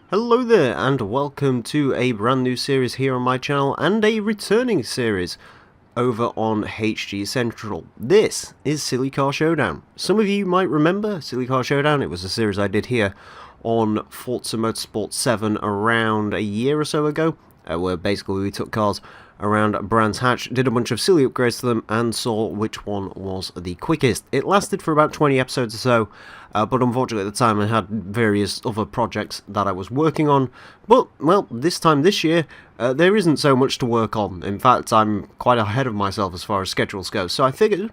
Hello there and welcome to a brand new series here on my channel and a returning series over on HG Central. This is Silly Car Showdown. Some of you might remember Silly Car Showdown. It was a series I did here on Forza Motorsport 7 around a year or so ago, where basically we took cars around Brands Hatch, did a bunch of silly upgrades to them, and saw which one was the quickest. It lasted for about 20 episodes or so, but unfortunately at the time I had various other projects that I was working on. But, well, this year, there isn't so much to work on. In fact, I'm quite ahead of myself as far as schedules go, so I figured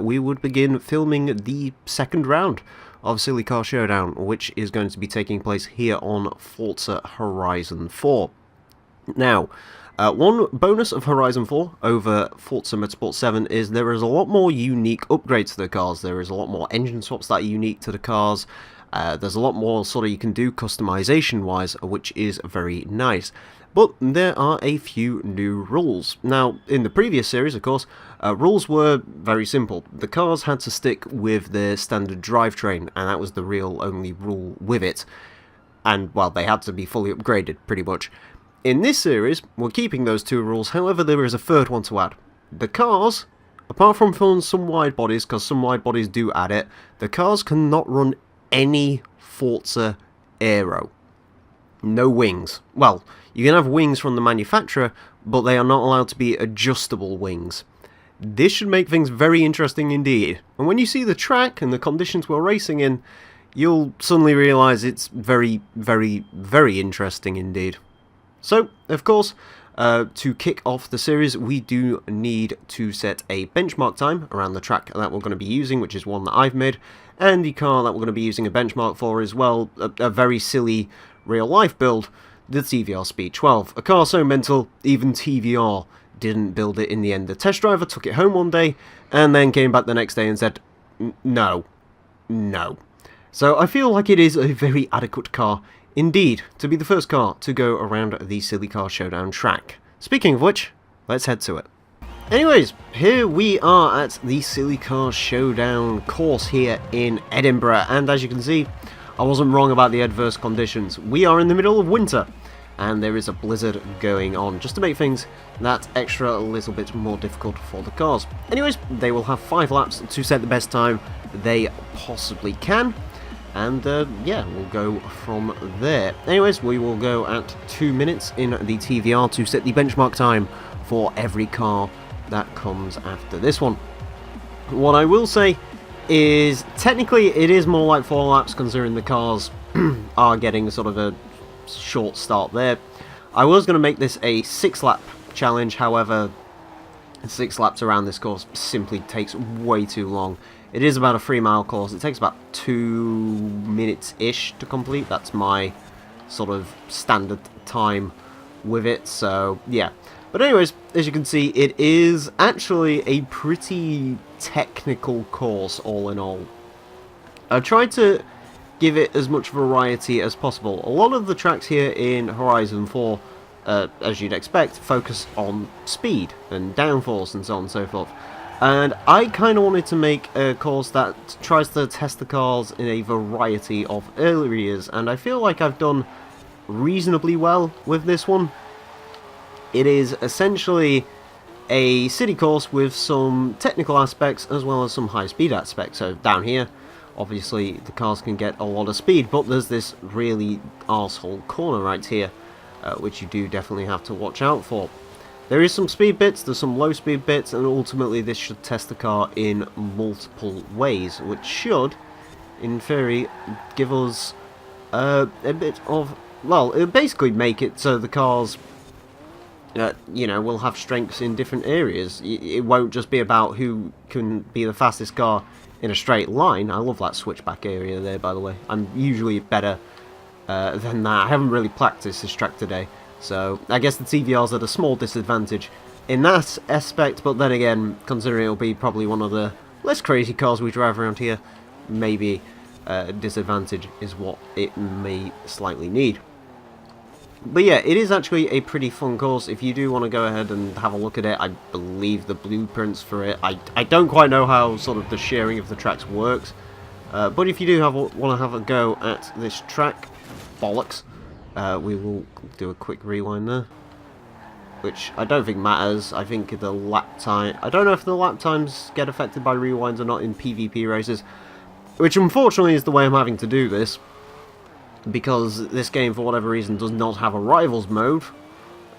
we would begin filming the second round of Silly Car Showdown, which is going to be taking place here on Forza Horizon 4. Now, one bonus of Horizon 4 over Forza Motorsport 7 is there is a lot more unique upgrades to the cars. There is a lot more engine swaps that are unique to the cars. There's a lot more sort of you can do customization wise, which is very nice. But there are a few new rules. Now, in the previous series, of course, rules were very simple. The cars had to stick with their standard drivetrain, and that was the real only rule with it. And, well, they had to be fully upgraded, pretty much. In this series, we're keeping those two rules, however there is a third one to add. The cars, apart from some wide bodies, because some wide bodies do add it, the cars cannot run any Forza aero. No wings. Well, you can have wings from the manufacturer, but they are not allowed to be adjustable wings. This should make things very interesting indeed. And when you see the track and the conditions we're racing in, you'll suddenly realise it's very, very, very interesting indeed. So, of course, to kick off the series, we do need to set a benchmark time around the track that we're going to be using, which is one that I've made, and the car that we're going to be using a benchmark for is, well, a very silly real-life build, the TVR Speed 12. A car so mental, even TVR didn't build it in the end. The test driver took it home one day, and then came back the next day and said, no. So I feel like it is a very adequate car indeed to be the first car to go around the Silly Car Showdown track. Speaking of which, let's head to it. Anyways, here we are at the Silly Car Showdown course here in Edinburgh, and as you can see, I wasn't wrong about the adverse conditions. We are in the middle of winter, and there is a blizzard going on, just to make things that extra a little bit more difficult for the cars. Anyways, they will have 5 laps to set the best time they possibly can. And, yeah, we'll go from there. Anyways, we will go at 2 minutes in the TVR to set the benchmark time for every car that comes after this one. What I will say is, technically, it is more like 4 laps, considering the cars are getting sort of a short start there. I was going to make this a 6-lap challenge, however, 6 laps around this course simply takes way too long. It is about a 3-mile course. It takes about 2 minutes-ish to complete. That's my sort of standard time with it, so yeah. But anyways, as you can see, it is actually a pretty technical course all in all. I've tried to give it as much variety as possible. A lot of the tracks here in Horizon 4, as you'd expect, focus on speed and downforce and so on and so forth. And I kind of wanted to make a course that tries to test the cars in a variety of areas, and I feel like I've done reasonably well with this one. It is essentially a city course with some technical aspects as well as some high-speed aspects. So down here, obviously, the cars can get a lot of speed, but there's this really arsehole corner right here, which you do definitely have to watch out for. There is some speed bits, there's some low speed bits, and ultimately this should test the car in multiple ways, which should, in theory, give us a bit of, well, it'll basically make it so the cars, you know, will have strengths in different areas. It won't just be about who can be the fastest car in a straight line. I love that switchback area there, by the way. I'm usually better than that. I haven't really practiced this track today. So, I guess the TVR's at a small disadvantage in that aspect, but then again, considering it'll be probably one of the less crazy cars we drive around here, maybe disadvantage is what it may slightly need. But yeah, it is actually a pretty fun course. If you do want to go ahead and have a look at it, I believe the blueprints for it. I don't quite know how sort of the sharing of the tracks works, but if you do want to have a go at this track, bollocks, we will do a quick rewind there, which I don't think matters. I think the lap time... I don't know if the lap times get affected by rewinds or not in PvP races, which unfortunately is the way I'm having to do this, because this game, for whatever reason, does not have a rivals mode.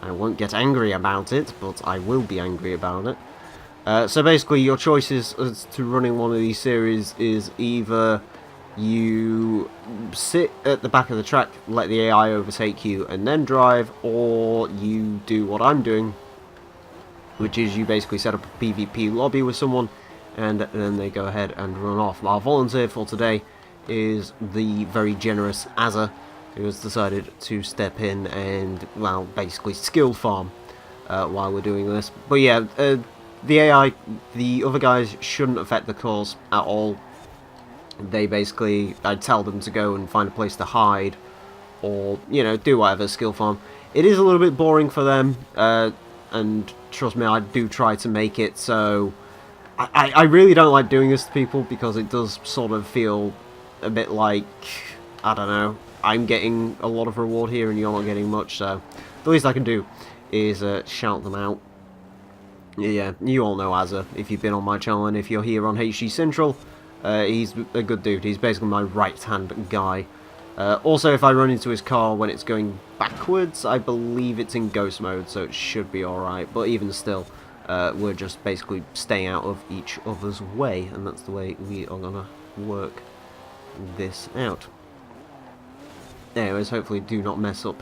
I won't get angry about it, but I will be angry about it. So basically, your choices as to running one of these series is either you sit at the back of the track, let the AI overtake you, and then drive, or you do what I'm doing, which is you basically set up a PvP lobby with someone, and then they go ahead and run off. Our volunteer for today is the very generous Azza, who has decided to step in and, well, basically skill farm while we're doing this. But yeah, the AI, the other guys shouldn't affect the cause at all. They basically, I'd tell them to go and find a place to hide, or, you know, do whatever, skill farm. It is a little bit boring for them, and trust me, I do try to make it so... I really don't like doing this to people, because it does sort of feel a bit like, I don't know, I'm getting a lot of reward here and you're not getting much, so the least I can do is shout them out. Yeah, you all know Azza if you've been on my channel, and if you're here on HG Central, he's a good dude. He's basically my right-hand guy. Also, if I run into his car when it's going backwards, I believe it's in ghost mode, so it should be alright. But even still, we're just basically staying out of each other's way, and that's the way we are going to work this out. Anyways, hopefully do not mess up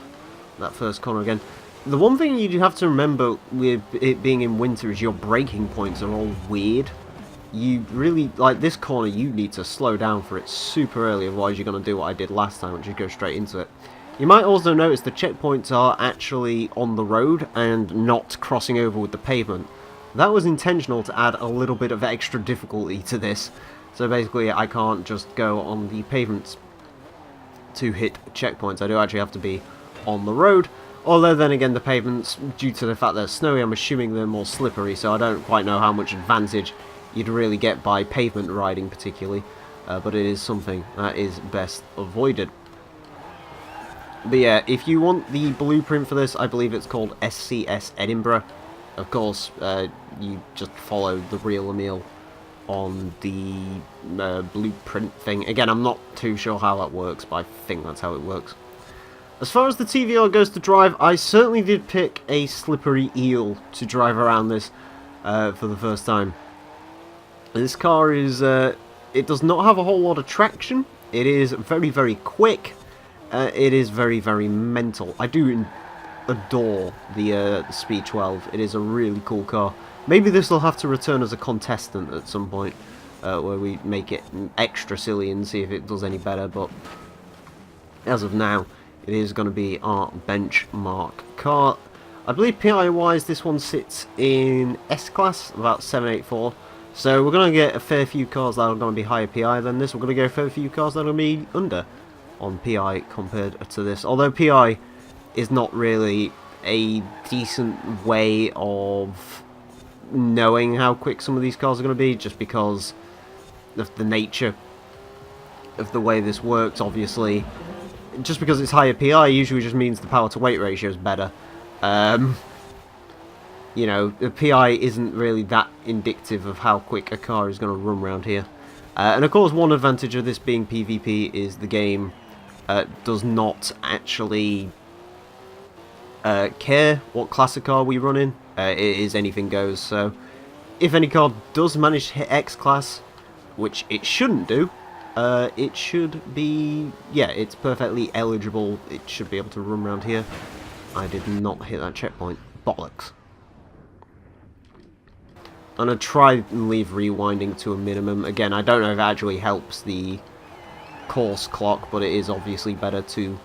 that first corner again. The one thing you have to remember with it being in winter is your braking points are all weird. You really, like this corner, you need to slow down for it super early, otherwise you're going to do what I did last time, which is go straight into it. You might also notice the checkpoints are actually on the road and not crossing over with the pavement. That was intentional to add a little bit of extra difficulty to this. So basically I can't just go on the pavements to hit checkpoints. I do actually have to be on the road. Although then again, the pavements, due to the fact they're snowy, I'm assuming they're more slippery, so I don't quite know how much advantage you'd really get by pavement riding particularly, but it is something that is best avoided. But yeah, if you want the blueprint for this, I believe it's called SCS Edinburgh. Of course, you just follow the real Emile on the blueprint thing. Again, I'm not too sure how that works, but I think that's how it works. As far as the TVR goes to drive, I certainly did pick a slippery eel to drive around this for the first time. This car is, it does not have a whole lot of traction. It is very, very quick. It is very, very mental. I do adore the Speed 12. It is a really cool car. Maybe this will have to return as a contestant at some point, where we make it extra silly and see if it does any better, but as of now, it is going to be our benchmark car. I believe PI-wise, this one sits in S-Class, about 784. So we're going to get a fair few cars that are going to be higher PI than this. We're going to get a fair few cars that are going to be under on PI compared to this. Although PI is not really a decent way of knowing how quick some of these cars are going to be, just because of the nature of the way this works. Obviously, just because it's higher PI usually just means the power to weight ratio is better. You know, the PI isn't really that indicative of how quick a car is going to run around here. And of course, one advantage of this being PvP is the game does not actually care what class of car we run in. It is anything goes, so if any car does manage to hit X class, which it shouldn't do, it should be, yeah, it's perfectly eligible. It should be able to run around here. I did not hit that checkpoint. Bollocks. I'm going to try and leave rewinding to a minimum. Again, I don't know if it actually helps the course clock, but it is obviously better to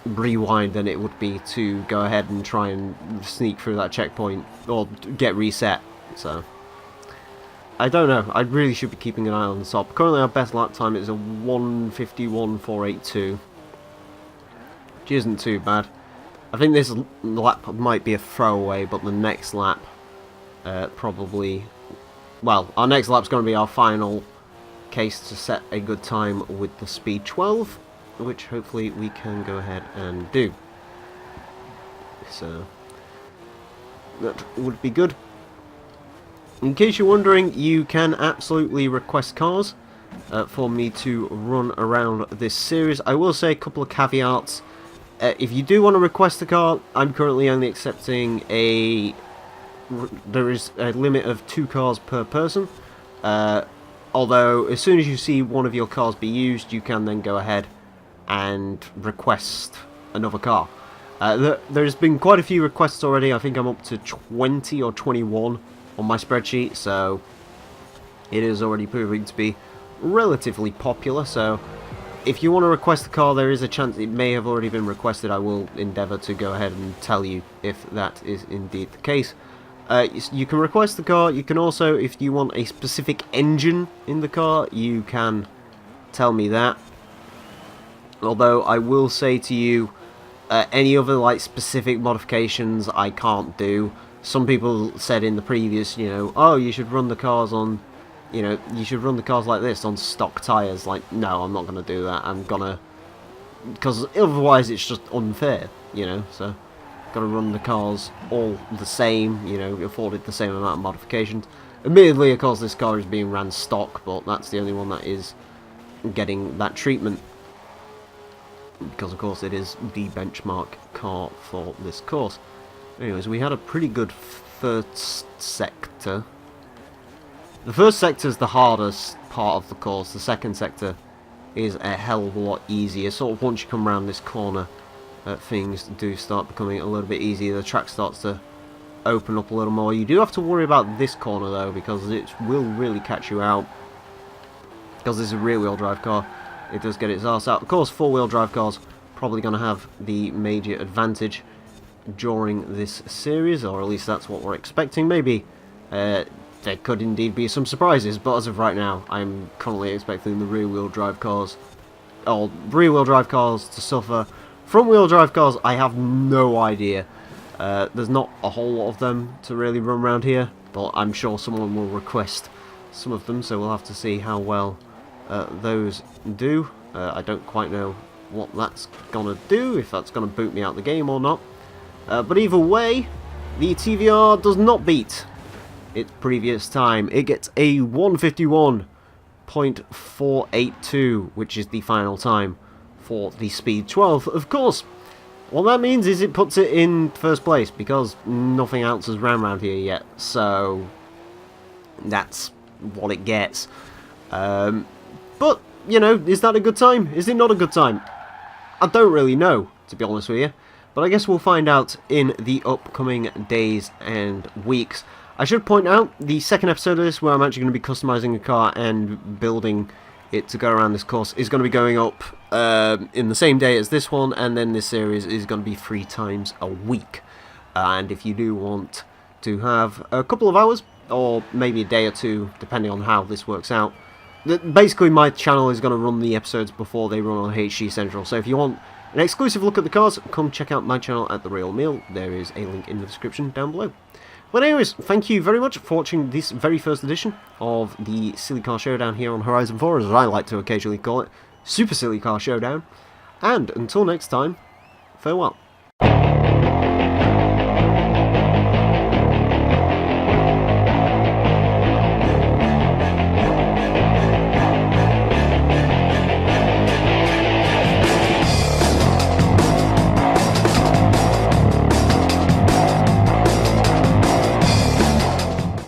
rewind than it would be to go ahead and try and sneak through that checkpoint or get reset. So I don't know. I really should be keeping an eye on the top. Currently our best lap time is a 1:51.482, which isn't too bad. I think this lap might be a throwaway, but the next lap probably, well, our next lap's going to be our final case to set a good time with the Speed 12, which hopefully we can go ahead and do. so that would be good. In case you're wondering, you can absolutely request cars for me to run around this series. I will say a couple of caveats. If you do want to request a car, I'm currently only accepting there is a limit of 2 cars per person. Although, as soon as you see one of your cars be used, you can then go ahead and request another car. There's been quite a few requests already. I think I'm up to 20 or 21 on my spreadsheet, so it is already proving to be relatively popular. So if you want to request a car, there is a chance it may have already been requested. I will endeavour to go ahead and tell you if that is indeed the case. You can request the car. You can also, if you want a specific engine in the car, you can tell me that. Although I will say to you, any other like specific modifications I can't do. Some people said in the previous, oh, you should run the cars on, you should run the cars like this on stock tyres. Like, no, I'm not going to do that. I'm gonna, because otherwise it's just unfair, so got to run the cars all the same, afforded the same amount of modifications. Admittedly, of course, this car is being ran stock, but that's the only one that is getting that treatment, because of course it is the benchmark car for this course. Anyways, we had a pretty good first sector. The first sector is the hardest part of the course. The second sector is a hell of a lot easier. Sort of once you come around this corner, things do start becoming a little bit easier. The track starts to open up a little more. You do have to worry about this corner though, because it will really catch you out. Because this is a rear-wheel drive car, it does get its arse out. Of course, four-wheel drive cars probably going to have the major advantage during this series, or at least that's what we're expecting. Maybe there could indeed be some surprises, but as of right now, I'm currently expecting the rear-wheel drive cars, or rear-wheel drive cars to suffer. Front-wheel drive cars, I have no idea. There's not a whole lot of them to really run around here, but I'm sure someone will request some of them, so we'll have to see how well those do. I don't quite know what that's gonna do, if that's gonna boot me out the game or not. But either way, the TVR does not beat its previous time. It gets a 151.482, which is the final time for the Speed 12. Of course, what that means is it puts it in first place, because nothing else has ran around here yet, so that's what it gets. But, is that a good time? Is it not a good time? I don't really know, to be honest with you. But I guess we'll find out in the upcoming days and weeks. I should point out, the second episode of this, where I'm actually going to be customizing a car and building it to go around this course, is going to be going up in the same day as this one, and then this series is going to be 3 times a week. And if you do want to have a couple of hours, or maybe a day or two, depending on how this works out, basically my channel is going to run the episodes before they run on HG Central. So if you want an exclusive look at the cars, come check out my channel at The Real Emile. There is a link in the description down below. But anyways, thank you very much for watching this very first edition of the Silly Car Showdown here on Horizon 4, as I like to occasionally call it, Super Silly Car Showdown. And until next time, farewell.